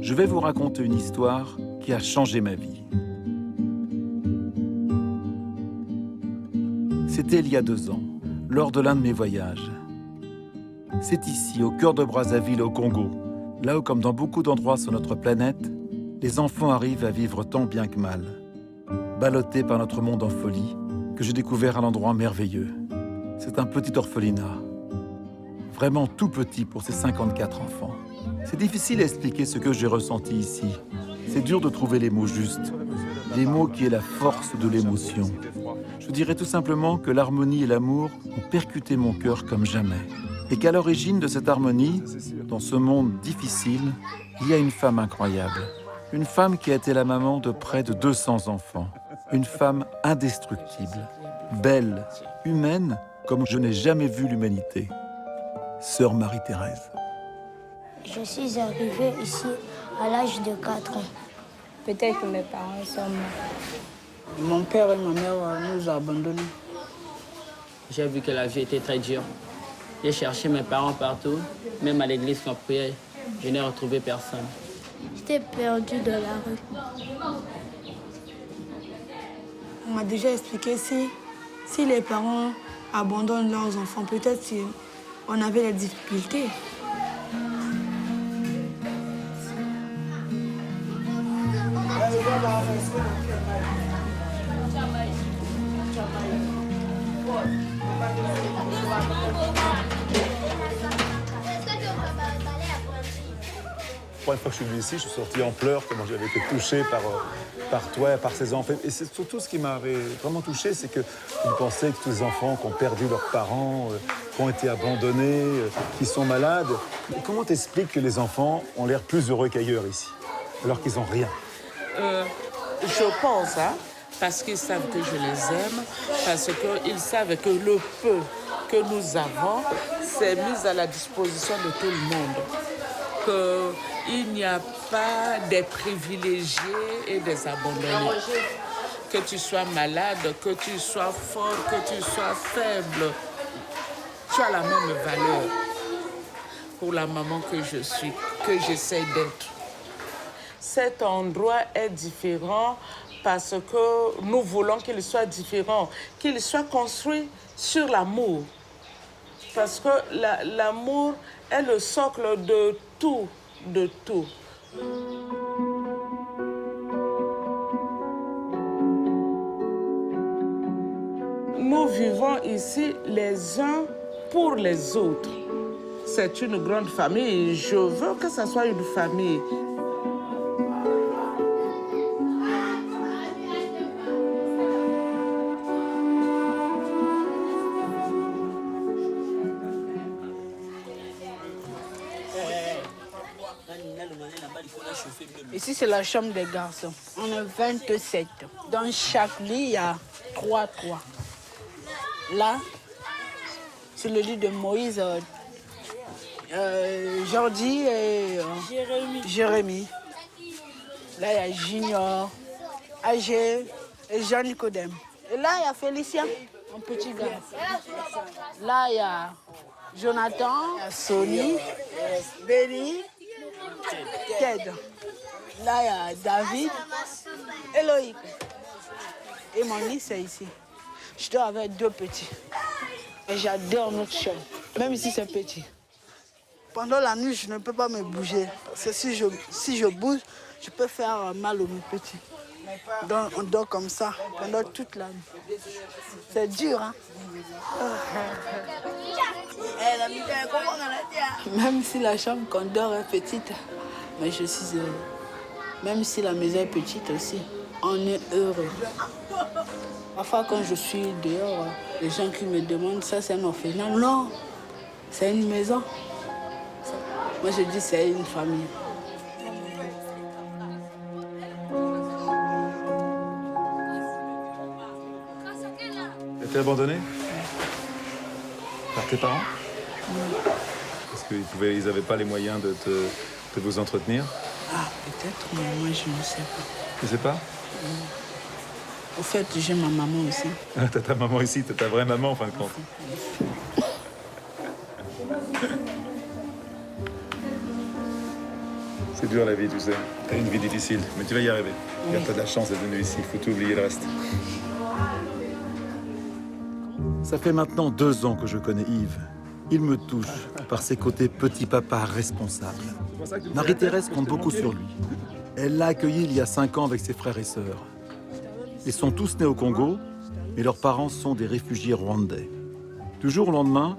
je vais vous raconter une histoire qui a changé ma vie. C'était il y a 2 ans, lors de l'un de mes voyages. C'est ici, au cœur de Brazzaville, au Congo, là où, comme dans beaucoup d'endroits sur notre planète, les enfants arrivent à vivre tant bien que mal. Ballottés par notre monde en folie, que j'ai découvert un endroit merveilleux. C'est un petit orphelinat. Vraiment tout petit pour ces 54 enfants. C'est difficile à expliquer ce que j'ai ressenti ici. C'est dur de trouver les mots justes. Les mots qui est la force de l'émotion. Je dirais tout simplement que l'harmonie et l'amour ont percuté mon cœur comme jamais. Et qu'à l'origine de cette harmonie, dans ce monde difficile, il y a une femme incroyable. Une femme qui a été la maman de près de 200 enfants. Une femme indestructible, belle, humaine, comme je n'ai jamais vu l'humanité. Sœur Marie-Thérèse. Je suis arrivée ici à l'âge de 4 ans. Peut-être que mes parents sont morts. Mon père et ma mère nous ont abandonnés. J'ai vu que la vie était très dure. J'ai cherché mes parents partout, même à l'église qu'on priait, je n'ai retrouvé personne. J'étais perdue dans la rue. On m'a déjà expliqué si les parents abandonnent leurs enfants, peut-être si on avait des difficultés. La première fois que je suis venu ici, je suis sorti en pleurs, tellement j'avais été touché par toi, par ces enfants. Et c'est surtout ce qui m'avait vraiment touché, c'est que vous pensez que tous les enfants qui ont perdu leurs parents, qui ont été abandonnés, qui sont malades. Et comment t'expliques que les enfants ont l'air plus heureux qu'ailleurs ici, alors qu'ils n'ont rien? Je pense, parce qu'ils savent que je les aime, parce qu'ils savent que le peu que nous avons, c'est mis à la disposition de tout le monde. Qu'il n'y a pas des privilégiés et des abandonnés. Que tu sois malade, que tu sois fort, que tu sois faible, tu as la même valeur pour la maman que je suis, que j'essaie d'être. Cet endroit est différent parce que nous voulons qu'il soit différent, qu'il soit construit sur l'amour. Parce que l'amour est le socle de tout, de tout. Nous vivons ici les uns pour les autres. C'est une grande famille et je veux que ça soit une famille. Ici, c'est la chambre des garçons. On est 27. Dans chaque lit, il y a 3. Là, c'est le lit de Moïse, Jordi et Jérémie. Là, il y a Junior, Agé et Jean-Nicodème. Et là, il y a Félicien, mon petit gars. Là, il y a Jonathan, il y a Sony, Benny, Ted. Là, il y a David, Eloïc. Et mon lit, c'est ici. Je dors avec 2 petits. Et j'adore notre chambre, même si c'est petit. Pendant la nuit, je ne peux pas me bouger. Parce que si je bouge, je peux faire mal aux petits. Donc, on dort comme ça pendant toute la nuit. C'est dur, hein? Même si la chambre qu'on dort est petite, mais je suis heureux. Même si la maison est petite aussi, on est heureux. Parfois, quand je suis dehors, les gens qui me demandent ça, c'est un orphelinat. Non, c'est une maison. Moi, je dis c'est une famille. Tu as été abandonné par tes parents? Parce qu'ils n'avaient pas les moyens de vous entretenir? Ah, peut-être, mais moi, je ne sais pas. Tu sais pas? Au fait, j'ai ma maman aussi. Ah, t'as ta maman ici, t'as ta vraie maman en fin de compte. C'est dur la vie, tu sais. T'as une vie difficile, mais tu vas y arriver. Oui. T'as de la chance d'être venu ici, il faut oublier le reste. Ça fait maintenant 2 ans que je connais Yves. Il me touche par ses côtés petit papa responsable. Marie-Thérèse compte beaucoup sur lui. Elle l'a accueilli il y a 5 ans avec ses frères et sœurs. Ils sont tous nés au Congo, mais leurs parents sont des réfugiés rwandais. Du jour au lendemain,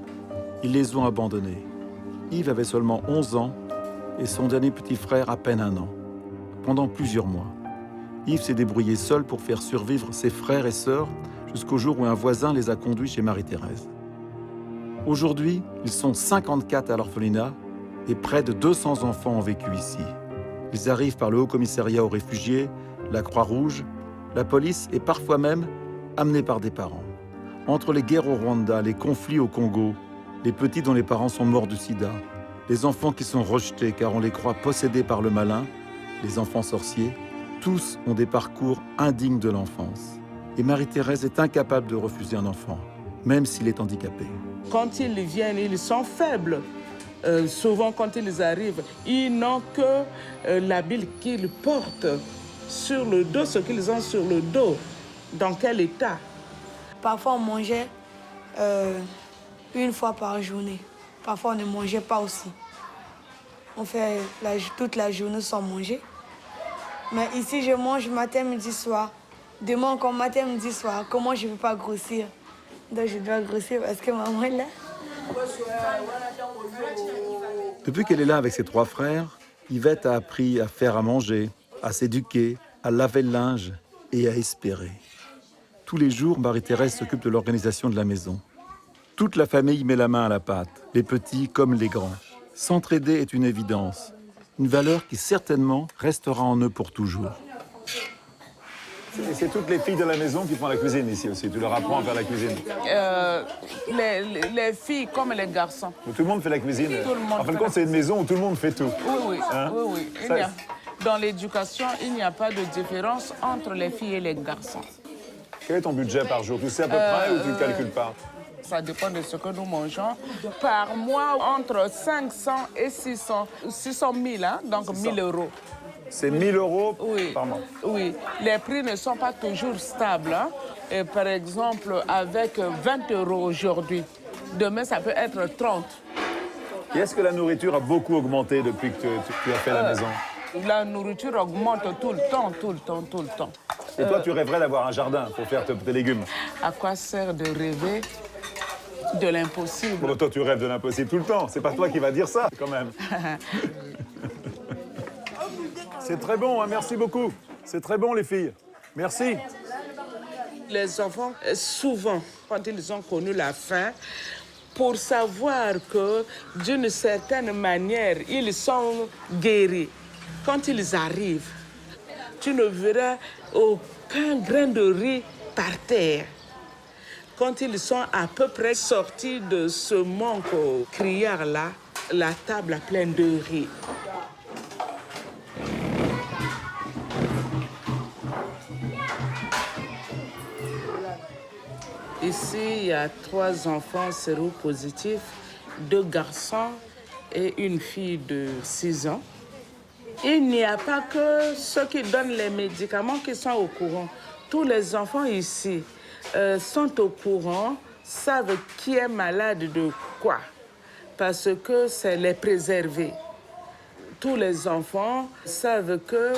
ils les ont abandonnés. Yves avait seulement 11 ans et son dernier petit frère à peine 1 an. Pendant plusieurs mois, Yves s'est débrouillé seul pour faire survivre ses frères et sœurs jusqu'au jour où un voisin les a conduits chez Marie-Thérèse. Aujourd'hui, ils sont 54 à l'orphelinat et près de 200 enfants ont vécu ici. Ils arrivent par le Haut-Commissariat aux réfugiés, la Croix-Rouge, la police et parfois même amenés par des parents. Entre les guerres au Rwanda, les conflits au Congo, les petits dont les parents sont morts du sida, les enfants qui sont rejetés car on les croit possédés par le malin, les enfants sorciers, tous ont des parcours indignes de l'enfance. Et Marie-Thérèse est incapable de refuser un enfant, même s'il est handicapé. Quand ils viennent, ils sont faibles. Souvent, quand ils arrivent, ils n'ont que l'habit qu'ils portent sur le dos, ce qu'ils ont sur le dos. Dans quel état? Parfois, on mangeait 1 fois par journée. Parfois, on ne mangeait pas aussi. On fait toute la journée sans manger. Mais ici, je mange matin, midi, soir. Demain, encore matin, midi, soir. Comment je ne veux pas grossir? Donc, je dois grossir parce que maman est là. Depuis qu'elle est là avec ses 3 frères, Yvette a appris à faire à manger, à s'éduquer, à laver le linge et à espérer. Tous les jours, Marie-Thérèse s'occupe de l'organisation de la maison. Toute la famille met la main à la pâte, les petits comme les grands. S'entraider est une évidence, une valeur qui certainement restera en eux pour toujours. C'est toutes les filles de la maison qui font la cuisine ici aussi. Tu leur apprends à faire la cuisine. Les filles comme les garçons. Mais tout le monde fait la cuisine. En fin de compte, c'est une maison où tout le monde fait tout. Oui, oui. Hein? Oui, oui. Dans l'éducation, il n'y a pas de différence entre les filles et les garçons. Quel est ton budget par jour? Tu sais à peu près ou tu ne calcules pas? Ça dépend de ce que nous mangeons. Par mois, entre 500 et 600 000, hein, donc 1 000 euros. C'est 1 000 euros oui, par mois? Oui. Les prix ne sont pas toujours stables. Hein. Et par exemple, avec 20 euros aujourd'hui, demain, ça peut être 30. Et est-ce que la nourriture a beaucoup augmenté depuis que tu as fait la maison? La nourriture augmente tout le temps, tout le temps, tout le temps. Et toi, tu rêverais d'avoir un jardin pour faire tes légumes? À quoi sert de rêver de l'impossible? Bon, toi, tu rêves de l'impossible tout le temps. C'est pas toi qui vas dire ça, quand même. C'est très bon, hein, merci beaucoup. C'est très bon, les filles. Merci. Les enfants, souvent, quand ils ont connu la faim, pour savoir que, d'une certaine manière, ils sont guéris, quand ils arrivent, tu ne verras aucun grain de riz par terre. Quand ils sont à peu près sortis de ce manque criard-là, la table est pleine de riz. Ici, il y a 3 enfants séropositifs, 2 garçons et une fille de 6 ans. Il n'y a pas que ceux qui donnent les médicaments qui sont au courant. Tous les enfants ici sont au courant, savent qui est malade de quoi, parce que c'est les préserver. Tous les enfants savent que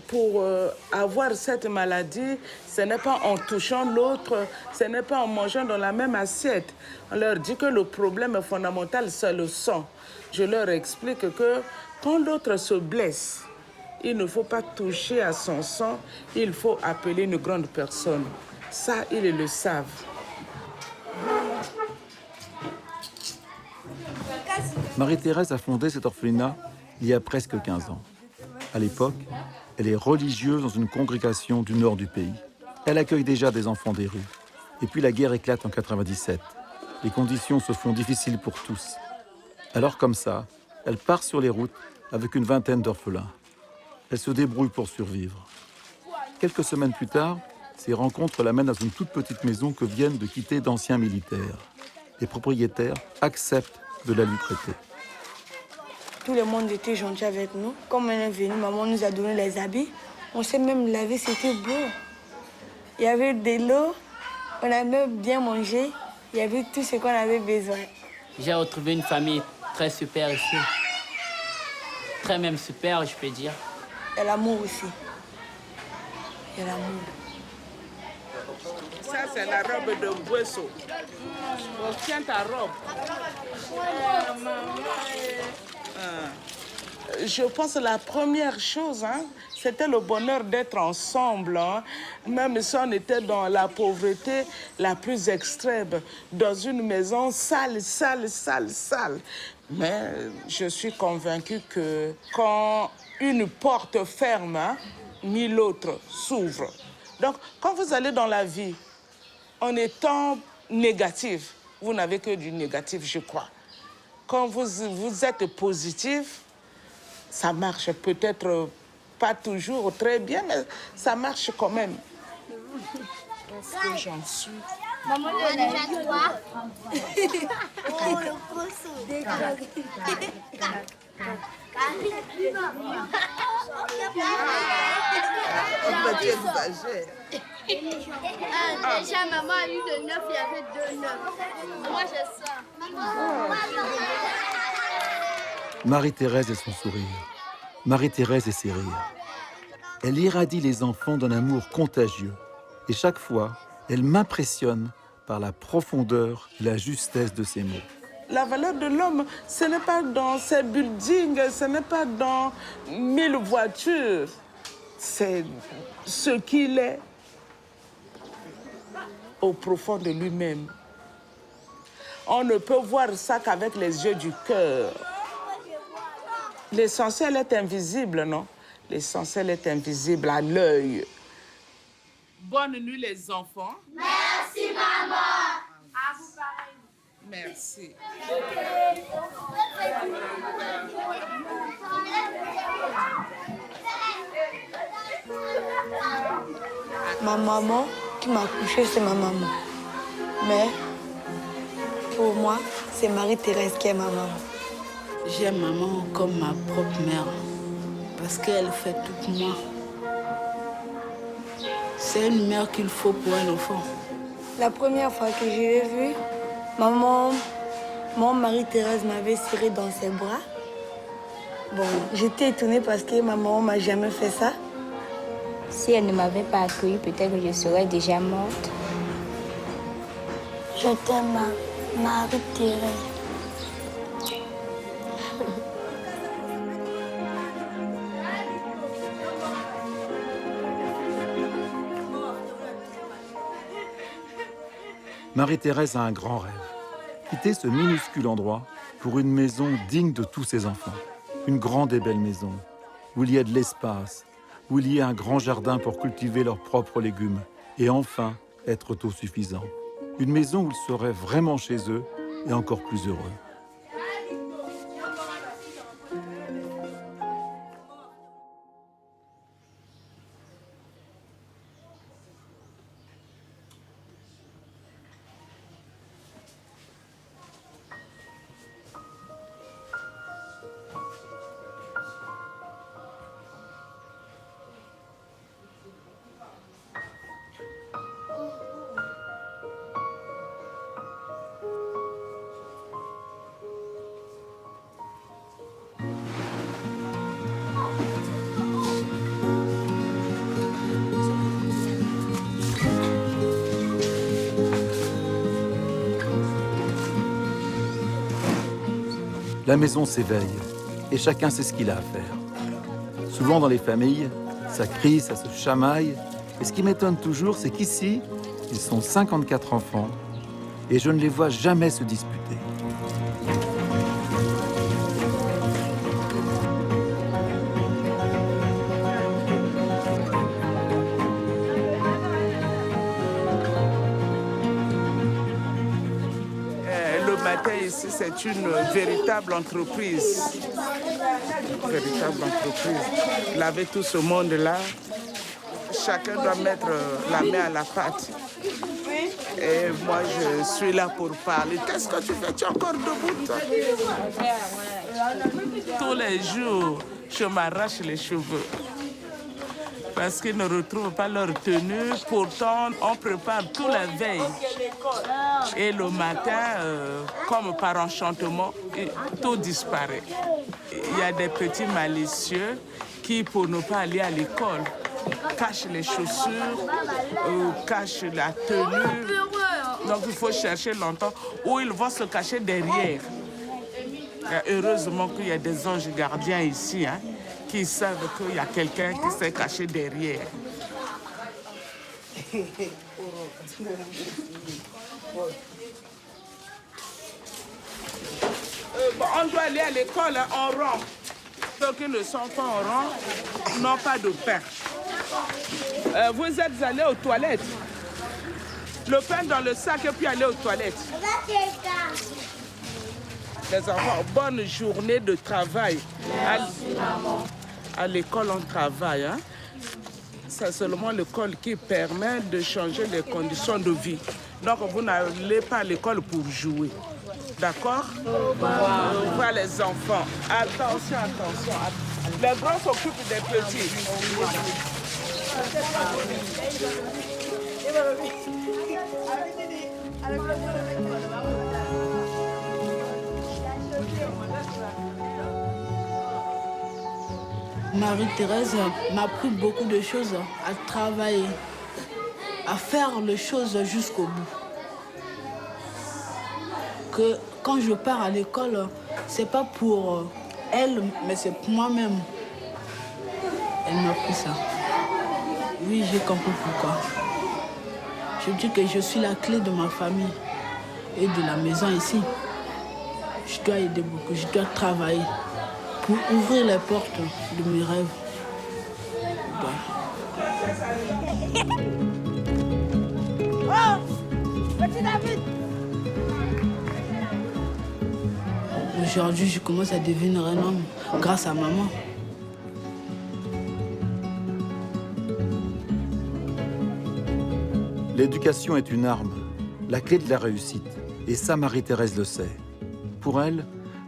pour avoir cette maladie, ce n'est pas en touchant l'autre, ce n'est pas en mangeant dans la même assiette. On leur dit que le problème fondamental, c'est le sang. Je leur explique que quand l'autre se blesse, il ne faut pas toucher à son sang, il faut appeler une grande personne. Ça, ils le savent. Marie-Thérèse a fondé cet orphelinat il y a presque 15 ans. À l'époque, elle est religieuse dans une congrégation du nord du pays. Elle accueille déjà des enfants des rues. Et puis la guerre éclate en 97. Les conditions se font difficiles pour tous. Alors comme ça, elle part sur les routes avec une vingtaine d'orphelins. Elle se débrouille pour survivre. Quelques semaines plus tard, ces rencontres l'amènent dans une toute petite maison que viennent de quitter d'anciens militaires. Les propriétaires acceptent de la lui prêter. tout le monde était gentil avec nous. Comme on est venu, maman nous a donné les habits. On s'est même lavé, c'était beau. Il y avait de l'eau, on a même bien mangé. Il y avait tout ce qu'on avait besoin. J'ai retrouvé une famille très super ici. Très même super, je peux dire. Et l'amour aussi. Et l'amour. Ça, c'est la robe de Boisseau. On tient ta robe. Je pense que la première chose, c'était le bonheur d'être ensemble. Même si on était dans la pauvreté la plus extrême, dans une maison sale, sale, sale, sale. Mais je suis convaincue que quand une porte ferme, ni l'autre s'ouvre. Donc, quand vous allez dans la vie, en étant négatif, vous n'avez que du négatif, je crois. Quand vous êtes positif, ça marche peut-être pas toujours très bien, mais ça marche quand même. Est-ce que j'en suis? Maman, elle a toi. Oh, le Tu exagères. Déjà, maman a eu le 9, il y avait 2 9. Moi, j'ai ça. Marie-Thérèse et son sourire. Marie-Thérèse et ses rires. Elle irradie les enfants d'un amour contagieux. Et chaque fois, elle m'impressionne par la profondeur et la justesse de ses mots. La valeur de l'homme, ce n'est pas dans ses buildings, ce n'est pas dans 1000 voitures. C'est ce qu'il est au profond de lui-même. On ne peut voir ça qu'avec les yeux du cœur. L'essentiel est invisible, non? L'essentiel est invisible à l'œil. Bonne nuit, les enfants. Merci, maman. À vous pareil. Merci. Ma maman qui m'a couchée, c'est ma maman. Mais pour moi, c'est Marie-Thérèse qui est ma maman. J'aime maman comme ma propre mère, parce qu'elle fait tout pour moi. C'est une mère qu'il faut pour un enfant. La première fois que je l'ai vue, maman, mon Marie-Thérèse m'avait serré dans ses bras. Bon, j'étais étonnée parce que ma maman ne m'a jamais fait ça. Si elle ne m'avait pas accueillie, peut-être que je serais déjà morte. Je t'aime, Marie-Thérèse. Marie-Thérèse a un grand rêve. Quitter ce minuscule endroit pour une maison digne de tous ses enfants. Une grande et belle maison, où il y a de l'espace, où il y a un grand jardin pour cultiver leurs propres légumes et enfin être autosuffisant. Une maison où ils seraient vraiment chez eux et encore plus heureux. La maison s'éveille et chacun sait ce qu'il a à faire. Souvent dans les familles, ça crie, ça se chamaille. Et ce qui m'étonne toujours, c'est qu'ici, ils sont 54 enfants et je ne les vois jamais se disputer. Ici, c'est une véritable entreprise. Une véritable entreprise. Laver tout ce monde-là, chacun doit mettre la main à la pâte. Et moi, je suis là pour parler. Qu'est-ce que tu fais? Tu es encore debout, toi? Tous les jours, je m'arrache les cheveux. Parce qu'ils ne retrouvent pas leur tenue. Pourtant, on prépare tout la veille. Et le matin, comme par enchantement, tout disparaît. Il y a des petits malicieux qui, pour ne pas aller à l'école, cachent les chaussures, cachent la tenue. Donc il faut chercher longtemps où ils vont se cacher derrière. Heureusement qu'il y a des anges gardiens ici, hein, qui savent qu'il y a quelqu'un qui s'est caché derrière. On doit aller à l'école en rang. Ceux qui ne sont pas en rang n'ont pas de pain. Vous êtes allés aux toilettes. Le pain dans le sac et puis aller aux toilettes. Les enfants, bonne journée de travail. À l'école, on travaille. Hein? C'est seulement l'école qui permet de changer les conditions de vie. Donc, vous n'allez pas à l'école pour jouer. D'accord? Au revoir les enfants. Attention, attention. Les grands s'occupent des petits. Marie-Thérèse m'a appris beaucoup de choses, à travailler, à faire les choses jusqu'au bout. Que quand je pars à l'école, c'est pas pour elle, mais c'est pour moi-même. Elle m'a appris ça. Oui, j'ai compris pourquoi. Je dis que je suis la clé de ma famille et de la maison ici. Je dois aider beaucoup, je dois travailler pour ouvrir les portes de mes rêves. Oh, petit David! Aujourd'hui, je commence à devenir un homme grâce à maman. L'éducation est une arme, la clé de la réussite. Et ça, Marie-Thérèse le sait. Pour elle,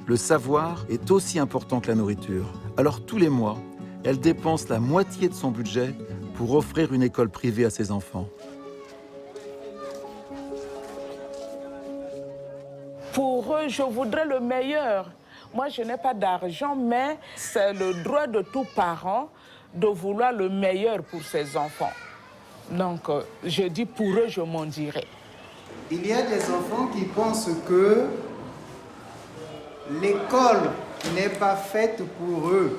le savoir est aussi important que la nourriture. Alors tous les mois, elle dépense la moitié de son budget pour offrir une école privée à ses enfants. Pour eux, je voudrais le meilleur. Moi, je n'ai pas d'argent, mais c'est le droit de tout parent de vouloir le meilleur pour ses enfants. Donc, je dis pour eux, je m'en dirai. Il y a des enfants qui pensent que l'école n'est pas faite pour eux.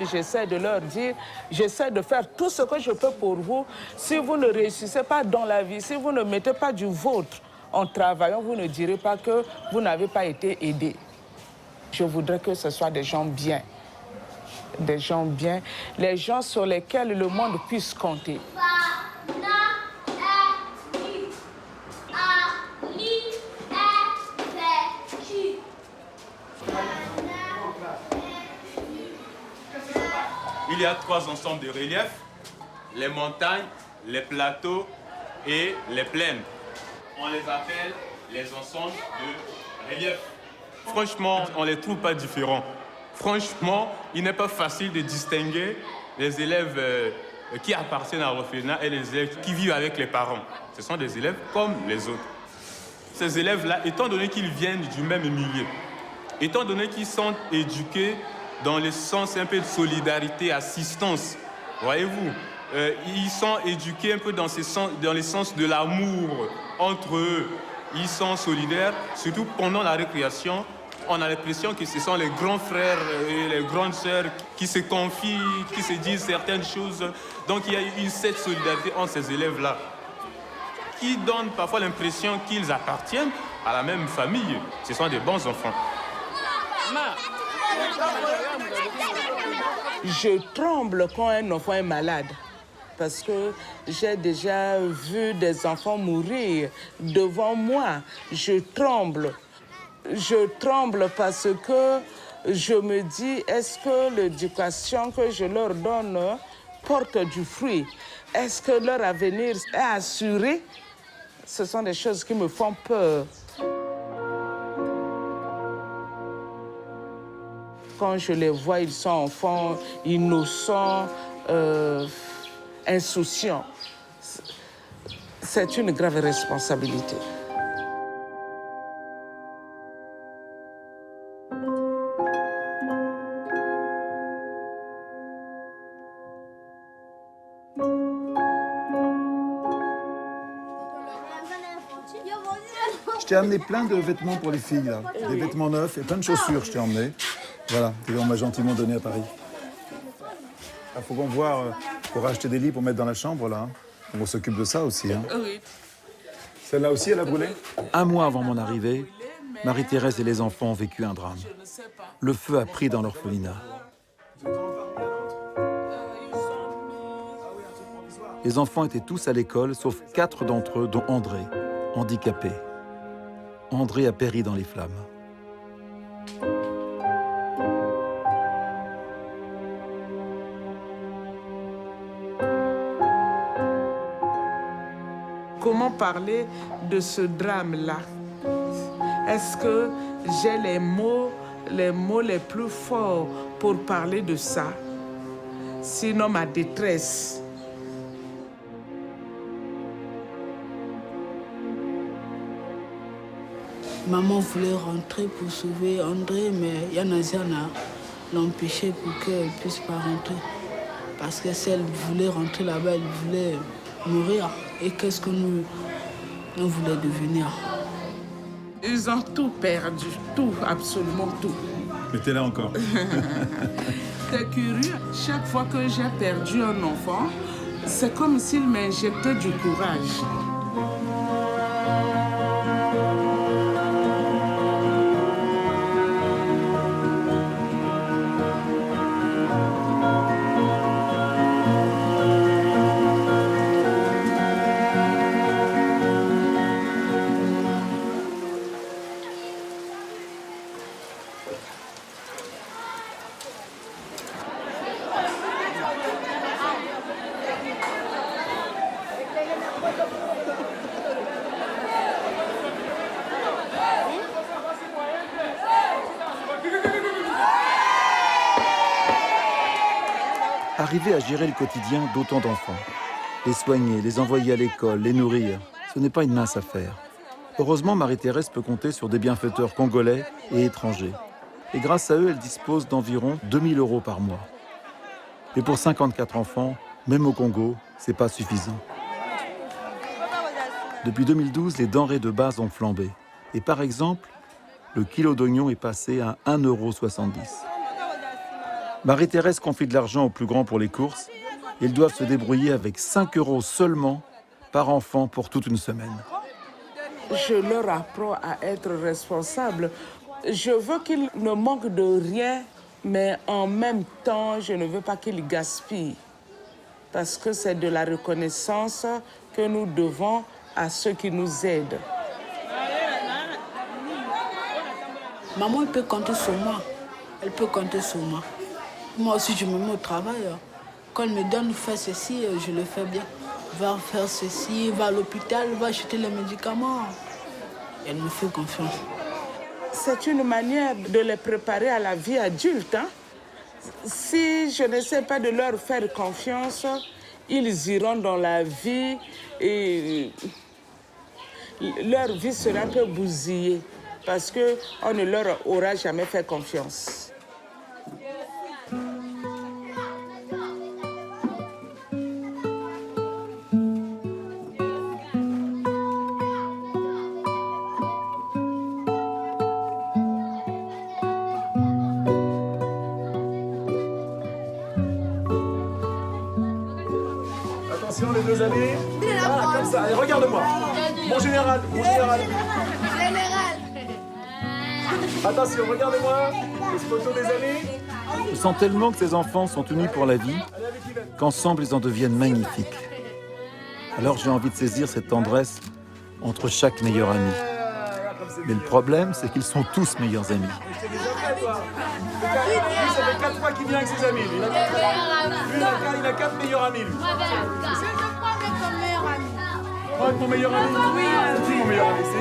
J'essaie de leur dire, j'essaie de faire tout ce que je peux pour vous. Si vous ne réussissez pas dans la vie, si vous ne mettez pas du vôtre en travaillant, vous ne direz pas que vous n'avez pas été aidé. Je voudrais que ce soit des gens bien. Des gens bien, les gens sur lesquels le monde puisse compter. Il y a 3 ensembles de reliefs, les montagnes, les plateaux et les plaines. On les appelle les ensembles de reliefs. Franchement, on ne les trouve pas différents. Franchement, il n'est pas facile de distinguer les élèves qui appartiennent à l'orphelinat et les élèves qui vivent avec les parents. Ce sont des élèves comme les autres. Ces élèves-là, étant donné qu'ils viennent du même milieu, étant donné qu'ils sont éduqués dans le sens un peu de solidarité, assistance, voyez-vous, ils sont éduqués un peu dans le sens de l'amour entre eux. Ils sont solidaires, surtout pendant la récréation. On a l'impression que ce sont les grands frères et les grandes sœurs qui se confient, qui se disent certaines choses. Donc il y a cette solidarité entre ces élèves-là qui donne parfois l'impression qu'ils appartiennent à la même famille. Ce sont des bons enfants. Je tremble quand un enfant est malade. Parce que j'ai déjà vu des enfants mourir devant moi. Je tremble. Je tremble parce que je me dis, est-ce que l'éducation que je leur donne porte du fruit? Est-ce que leur avenir est assuré? Ce sont des choses qui me font peur. quand je les vois, ils sont enfants, innocents, insouciants. C'est une grave responsabilité. Je t'ai amené plein de vêtements pour les filles, là. Des vêtements neufs et plein de chaussures, je t'ai emmené. Voilà, on m'a gentiment donné à Paris. Il faut qu'on voit pour acheter des lits pour mettre dans la chambre, là. On s'occupe de ça aussi. Hein. Oui. Celle-là aussi, elle a brûlé? Un mois avant mon arrivée, Marie-Thérèse et les enfants ont vécu un drame. Le feu a pris dans l'orphelinat. Les enfants étaient tous à l'école, sauf 4 d'entre eux, dont André, handicapé. André a péri dans les flammes. Comment parler de ce drame-là? Est-ce que j'ai les mots les plus forts pour parler de ça? Sinon, ma détresse. Maman voulait rentrer pour sauver André, mais Yanazana l'a empêché pour qu'elle ne puisse pas rentrer. Parce que si elle voulait rentrer là-bas, elle voulait mourir. Et qu'est-ce que nous voulions devenir? Ils ont tout perdu, tout, absolument tout. Mais t'es là encore. C'est curieux, chaque fois que j'ai perdu un enfant, c'est comme s'il m'injectait du courage. Arriver à gérer le quotidien d'autant d'enfants. Les soigner, les envoyer à l'école, les nourrir, ce n'est pas une mince affaire. Heureusement, Marie-Thérèse peut compter sur des bienfaiteurs congolais et étrangers. Et grâce à eux, elle dispose d'environ 2 000 € par mois. Mais pour 54 enfants, même au Congo, c'est pas suffisant. Depuis 2012, les denrées de base ont flambé. Et par exemple, le kilo d'oignon est passé à 1,70 €. Marie-Thérèse confie de l'argent aux plus grands pour les courses. Ils doivent se débrouiller avec 5 € seulement par enfant pour toute une semaine. Je leur apprends à être responsables. Je veux qu'ils ne manquent de rien, mais en même temps, je ne veux pas qu'ils gaspillent. Parce que c'est de la reconnaissance que nous devons à ceux qui nous aident. Maman, elle peut compter sur moi. Elle peut compter sur moi. Moi aussi, je me mets au travail. Quand elle me donne faire ceci, je le fais bien. Va faire ceci, va à l'hôpital, va acheter les médicaments. Elle me fait confiance. C'est une manière de les préparer à la vie adulte. Hein? Si je n'essaie pas de leur faire confiance, ils iront dans la vie et leur vie sera un peu bousillée parce qu'on ne leur aura jamais fait confiance. Attention les deux amis. Voilà, comme ça. Allez, regarde-moi. Mon général, mon général. Attention, regardez-moi. Les photos des amis. Je sens tellement que ces enfants sont unis pour la vie qu'ensemble ils en deviennent magnifiques. Alors j'ai envie de saisir cette tendresse entre chaque meilleur ami. Mais le problème, c'est qu'ils sont tous meilleurs amis. Lui, ça fait 4 fois qu'il vient avec ses amis. Lui, il a 4 meilleurs amis. Lui. Moi, mon meilleur ami. C'est qui mon meilleur ami? C'est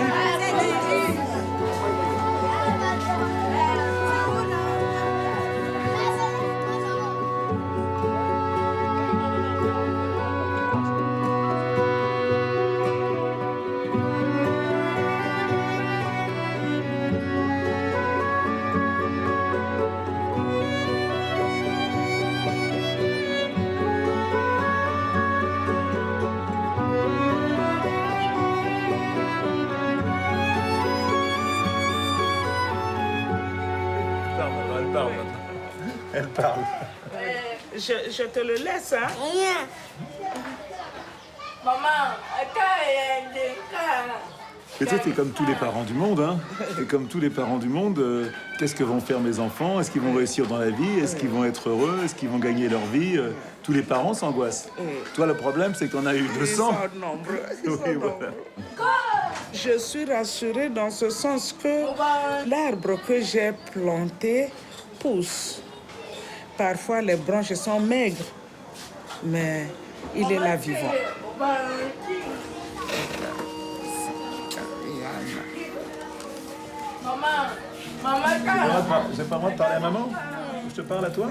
parle maintenant. Elle parle. Je te le laisse, hein? Rien. Maman, Et tu sais, t'es comme tous les parents du monde, hein. Et comme tous les parents du monde, qu'est-ce que vont faire mes enfants? Est-ce qu'ils vont réussir dans la vie? Est-ce qu'ils vont être heureux? Est-ce qu'ils vont gagner leur vie? Tous les parents s'angoissent. Toi, le problème, c'est qu'on a eu 200. Ils sont nombreux. Oui, voilà. Je suis rassurée dans ce sens que l'arbre que j'ai planté pousse. Parfois, les branches sont maigres, mais il est là vivant. J'ai pas le droit de parler à maman? Je te parle à toi?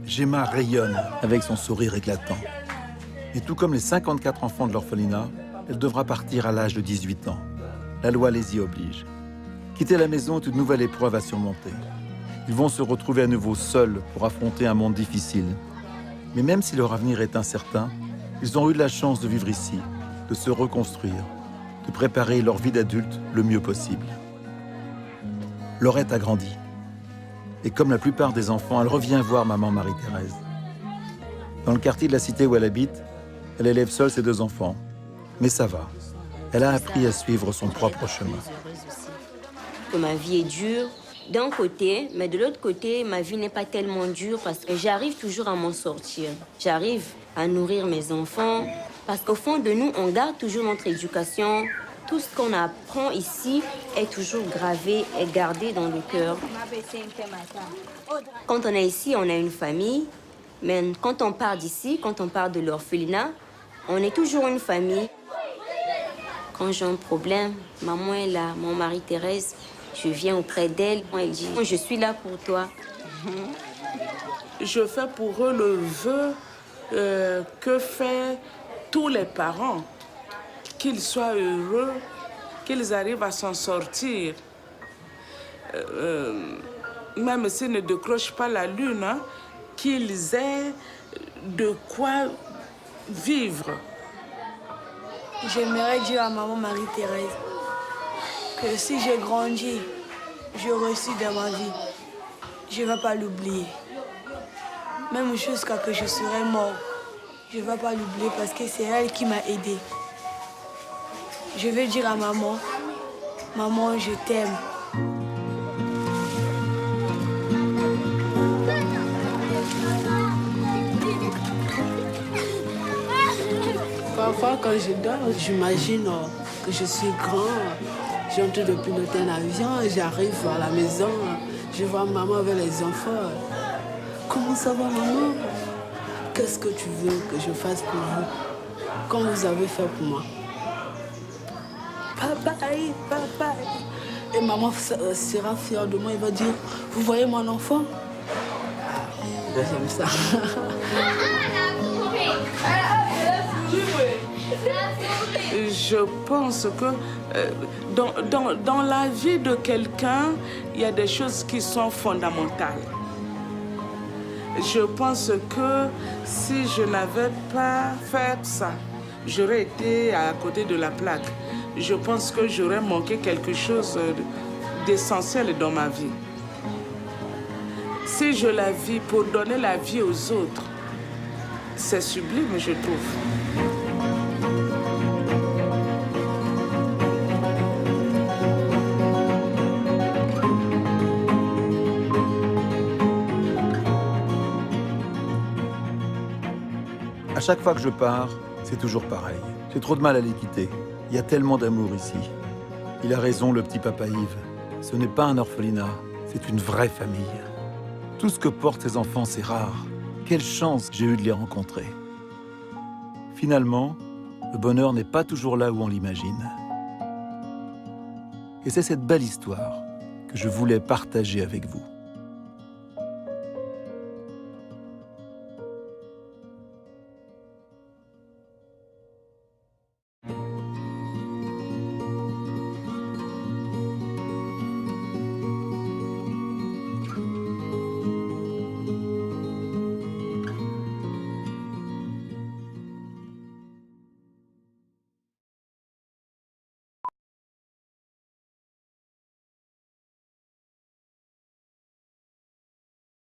Gemma rayonne avec son sourire éclatant. Et tout comme les 54 enfants de l'orphelinat, elle devra partir à l'âge de 18 ans. La loi les y oblige. Quitter la maison est une nouvelle épreuve à surmonter. Ils vont se retrouver à nouveau seuls pour affronter un monde difficile. Mais même si leur avenir est incertain, ils ont eu de la chance de vivre ici, de se reconstruire, de préparer leur vie d'adulte le mieux possible. Laurette a grandi. Et comme la plupart des enfants, elle revient voir maman Marie-Thérèse. Dans le quartier de la cité où elle habite, elle élève seule ses 2 enfants. Mais ça va. Elle a appris à suivre son propre chemin. Que ma vie est dure d'un côté, mais de l'autre côté, ma vie n'est pas tellement dure parce que j'arrive toujours à m'en sortir. J'arrive à nourrir mes enfants parce qu'au fond de nous, on garde toujours notre éducation. Tout ce qu'on apprend ici est toujours gravé et gardé dans le cœur. Quand on est ici, on a une famille. Mais quand on part d'ici, quand on part de l'orphelinat, on est toujours une famille. Quand j'ai un problème, maman est là, mon mari Thérèse, je viens auprès d'elle. Elle dit, je suis là pour toi. Je fais pour eux le vœu que font tous les parents. Qu'ils soient heureux, qu'ils arrivent à s'en sortir. Même s'ils ne décrochent pas la lune, hein, qu'ils aient de quoi vivre. J'aimerais dire à maman Marie-Thérèse que si j'ai grandi, j'ai réussi dans ma vie, je ne vais pas l'oublier. Même jusqu'à que je serai mort, je ne vais pas l'oublier parce que c'est elle qui m'a aidé. Je vais dire à maman, maman, je t'aime. Parfois, quand je dors, j'imagine que je suis grand. J'entre de piloter un avion, j'arrive à la maison, je vois maman avec les enfants. Comment ça va, maman? Qu'est-ce que tu veux que je fasse pour vous? Comme vous avez fait pour moi. Papa, papa. Et maman sera fière de moi, il va dire, vous voyez mon enfant? J'aime ça. Je pense que dans la vie de quelqu'un, il y a des choses qui sont fondamentales. Je pense que si je n'avais pas fait ça, j'aurais été à côté de la plaque. Je pense que j'aurais manqué quelque chose d'essentiel dans ma vie. Si je la vis pour donner la vie aux autres, c'est sublime, je trouve. À chaque fois que je pars, c'est toujours pareil. J'ai trop de mal à les quitter. Il y a tellement d'amour ici. Il a raison, le petit papa Yves. Ce n'est pas un orphelinat, c'est une vraie famille. Tout ce que portent ces enfants, c'est rare. Quelle chance j'ai eu de les rencontrer. Finalement, le bonheur n'est pas toujours là où on l'imagine. Et c'est cette belle histoire que je voulais partager avec vous.